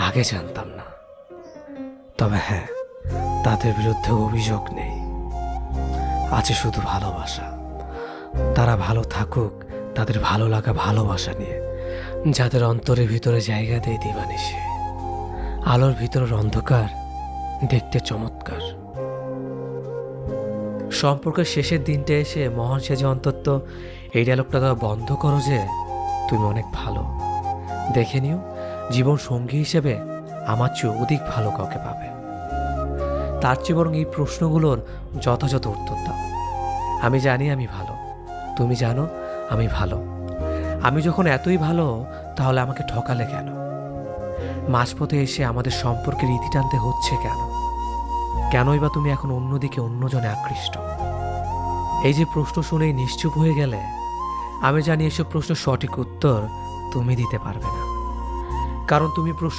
আগে জানতাম না। তবে হ্যাঁ, তাদের বিরুদ্ধে অভিযোগ নেই, আছে শুধু ভালোবাসা। তারা ভালো থাকুক তাদের ভালো লাগা ভালোবাসা নিয়ে, যাদের অন্তরের ভিতরে জায়গা দেয় দিবানিশি। আলোর ভিতরের অন্ধকার দেখতে চমৎকার। সম্পর্কের শেষের দিনটা এসে মহান সেজে অন্তত এই ডায়লগটা দেওয়া বন্ধ করো যে তুমি অনেক ভালো। দেখে নিও, জীবন সঙ্গী হিসেবে আমার চেয়ে অধিক ভালো কাউকে পাবে। তার চেয়ে বরং এই প্রশ্নগুলোর যথাযথ উত্তর দাও। আমি জানি আমি ভালো, তুমি জানো আমি ভালো। আমি যখন এতই ভালো, তাহলে আমাকে ঠকালে কেন? মাঝপথে এসে আমাদের সম্পর্কের ইতি টানতে হচ্ছে কেন? কেনই বা তুমি এখন অন্যদিকে অন্যজনে আকৃষ্ট? এই যে প্রশ্ন শুনেই নিশ্চুপ হয়ে গেলে, আমি জানি এসব প্রশ্ন সঠিক উত্তর তুমি দিতে পারবে না, কারণ তুমি প্রশ্ন